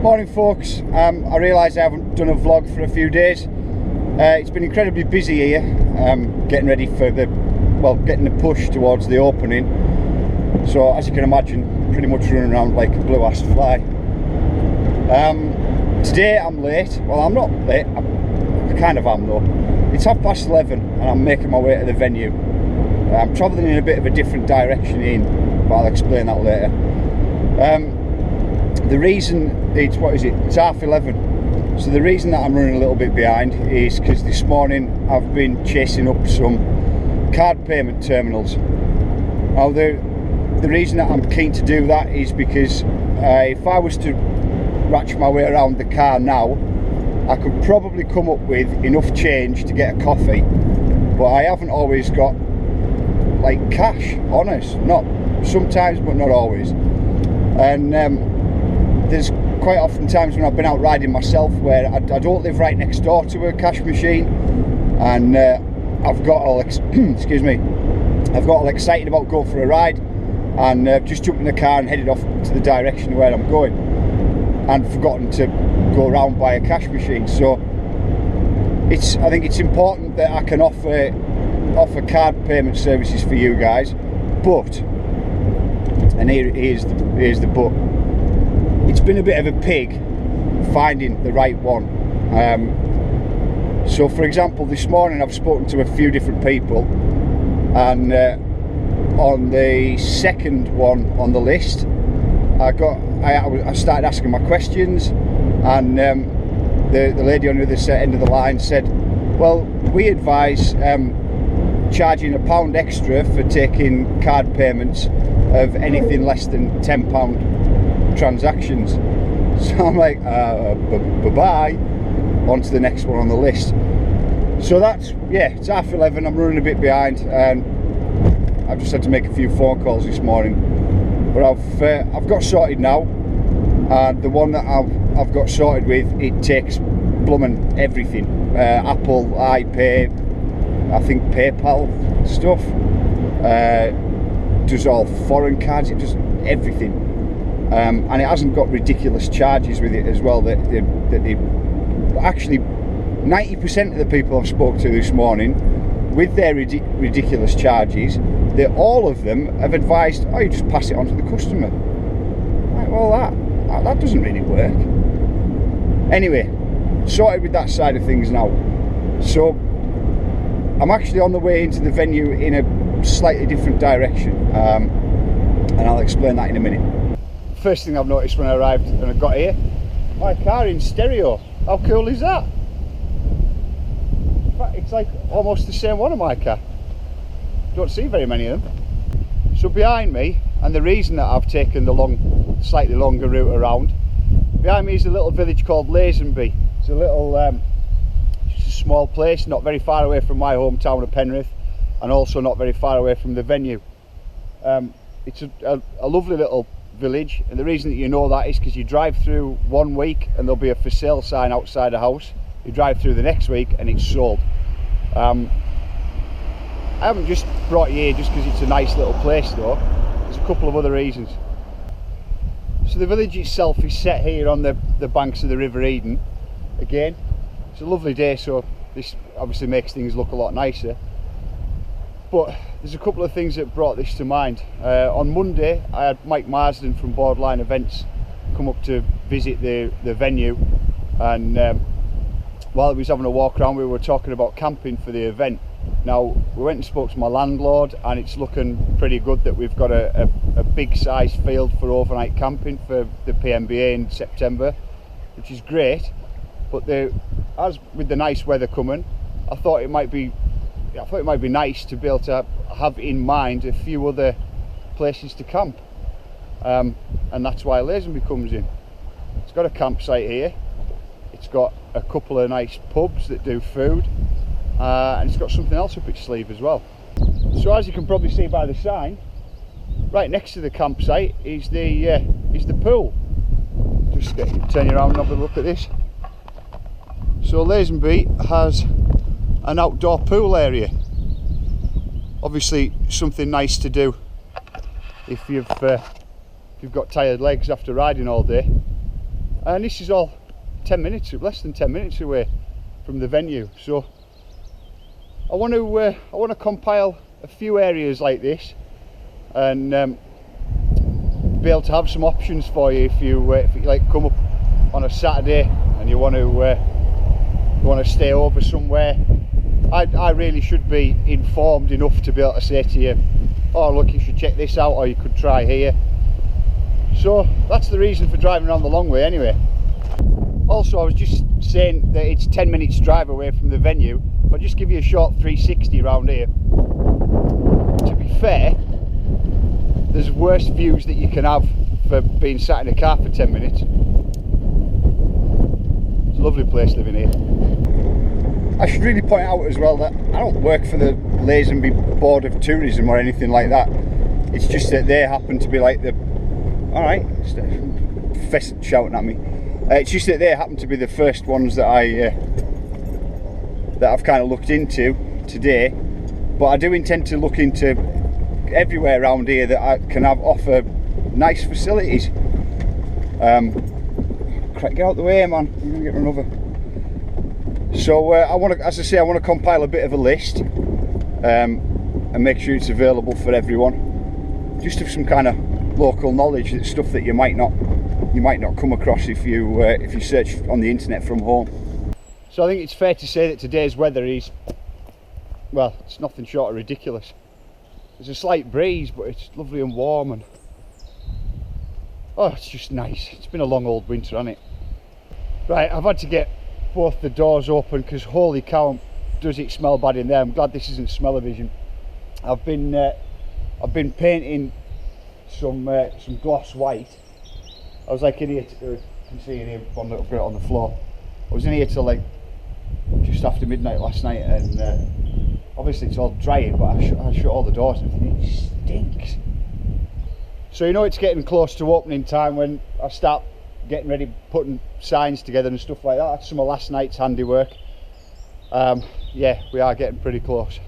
Morning folks, I realise I haven't done a vlog for a few days. It's been incredibly busy here, getting ready for getting the push towards the opening. So as you can imagine, pretty much running around like a blue-assed fly. Today I'm late. Well, I'm not late, I kind of am though. It's 11:30 and I'm making my way to the venue. I'm travelling in a bit of a different direction in, but I'll explain that later. The reason it's 11:30. So the reason that I'm running a little bit behind is because this morning I've been chasing up some card payment terminals. Now the reason that I'm keen to do that is because if I was to ratchet my way around the car now, I could probably come up with enough change to get a coffee, but I haven't always got like cash on us. Not sometimes, but not always. And there's quite often times when I've been out riding myself where I don't live right next door to a cash machine, and I've got all excuse me, I've got all excited about going for a ride, and just jumped in the car and headed off to the direction where I'm going, and forgotten to go around by a cash machine. So I think it's important that I can offer card payment services for you guys, but, and here's the but, it's been a bit of a pig finding the right one. So for example, this morning I've spoken to a few different people, and on the second one on the list I started asking my questions, and the lady on the other end of the line said, well, we advise charging £1 extra for taking card payments of anything less than £10 transactions. So I'm like, bye-bye, on to the next one on the list. So that's, yeah, it's 11:30, I'm running a bit behind, and I've just had to make a few phone calls this morning, but I've got sorted now, and the one that I've got sorted with, it takes bloomin' everything, Apple, iPay, I think PayPal stuff, does all foreign cards, it does everything, and it hasn't got ridiculous charges with it as well. That they actually 90% of the people I've spoke to this morning, with their ridiculous charges, all of them have advised, oh, you just pass it on to the customer. Right, well, that doesn't really work. Anyway, sorted with that side of things now. So I'm actually on the way into the venue in a slightly different direction, and I'll explain that in a minute. First thing I've noticed when I arrived and I got here, my car in stereo. How cool is that? In fact, it's like almost the same one of my car. Don't see very many of them. So behind me, and the reason that I've taken the slightly longer route around, behind me is a little village called Lazonby. It's a little just a small place, not very far away from my hometown of Penrith, and also not very far away from the venue. It's a lovely little village, and the reason that you know that is because you drive through one week and there'll be a for sale sign outside a house. You drive through the next week and it's sold. I haven't just brought you here just because it's a nice little place though. There's a couple of other reasons. So the village itself is set here on the banks of the River Eden. Again, it's a lovely day, so this obviously makes things look a lot nicer. But there's a couple of things that brought this to mind. On Monday, I had Mike Marsden from Borderline Events come up to visit the venue, and while he was having a walk around, we were talking about camping for the event. Now, we went and spoke to my landlord, and it's looking pretty good that we've got a big size field for overnight camping for the PMBA in September, which is great. But as with the nice weather coming, I thought it might be nice to be able to have in mind a few other places to camp, and that's why Lazonby comes in. It's got a campsite here, it's got a couple of nice pubs that do food, and it's got something else up its sleeve as well. So as you can probably see by the sign, right next to the campsite is the pool. Just turn you around and have a look at this. So Lazonby has an outdoor pool area. Obviously something nice to do if you've got tired legs after riding all day. and this is all 10 minutes, less than 10 minutes away from the venue. So I want to compile a few areas like this and be able to have some options for you if you like come up on a Saturday and you want to stay over somewhere. I really should be informed enough to be able to say to you, oh look, you should check this out, or you could try here. So that's the reason for driving around the long way anyway. Also, I was just saying that it's 10 minutes drive away from the venue. I'll just give you a short 360 around here. To be fair, there's worse views that you can have for being sat in a car for 10 minutes. It's a lovely place living here. I should really point out as well that I don't work for the Lazonby Board of Tourism or anything like that. It's just that they happen to be like the... Alright, pheasant shouting at me. It's just that they happen to be the first ones that I've kind of looked into today, but I do intend to look into everywhere around here that I can offer nice facilities. Get out the way, man, you're gonna get run over. So I want to, as I say, I want to compile a bit of a list and make sure it's available for everyone, just of some kind of local knowledge, that's stuff that you might not come across if you search on the internet from home. So I think it's fair to say that today's weather is, well, it's nothing short of ridiculous. There's a slight breeze, but it's lovely and warm, and oh, it's just nice. It's been a long old winter, hasn't it? Right, I've had to get both the doors open because holy cow, does it smell bad in there. I'm glad this isn't smell-o-vision. I've been painting some gloss white. I was like in here, you can see in here one little bit on the floor. I was in here till like just after midnight last night, and obviously it's all drying, but I shut all the doors and everything. It stinks. So you know it's getting close to opening time when I start getting ready, putting signs together and stuff like that. That's some of last night's handiwork. Yeah, we are getting pretty close.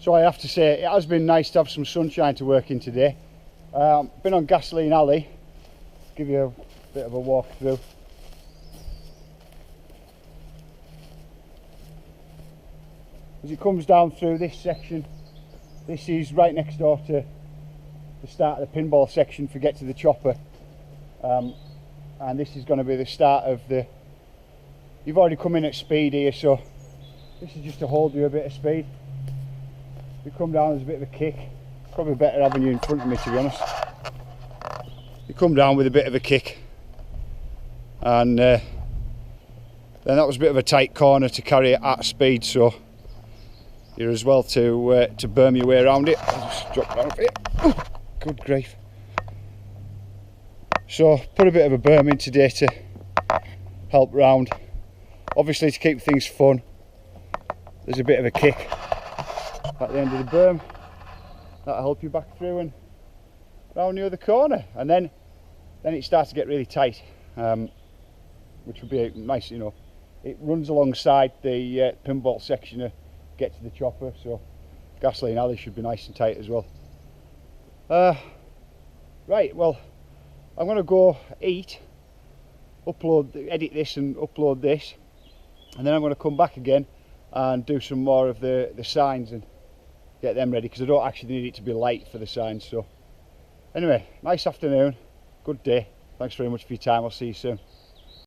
So I have to say, it has been nice to have some sunshine to work in today. Been on Gasoline Alley, give you a bit of a walk through. As it comes down through this section, this is right next door to the start of the pinball section for Get to the Chopper. And this is going to be the start of the... You've already come in at speed here, so this is just to hold you a bit of speed. You come down, there's a bit of a kick. Probably better having you in front of me, to be honest. You come down with a bit of a kick, and then that was a bit of a tight corner to carry it at speed, so you're as well to berm your way around it. I'll just drop down here. Oh, good grief. So put a bit of a berm in today to help round. Obviously to keep things fun, there's a bit of a kick at the end of the berm. That'll help you back through and round the other corner, and then it starts to get really tight, which would be nice, you know, it runs alongside the pinbolt section to get to the chopper, so gasoline alley should be nice and tight as well. Right, well, I'm going to go eat, edit this and upload this, and then I'm going to come back again and do some more of the signs and get them ready, because I don't actually need it to be light for the signs. So anyway, nice afternoon, good day, thanks very much for your time, I'll see you soon.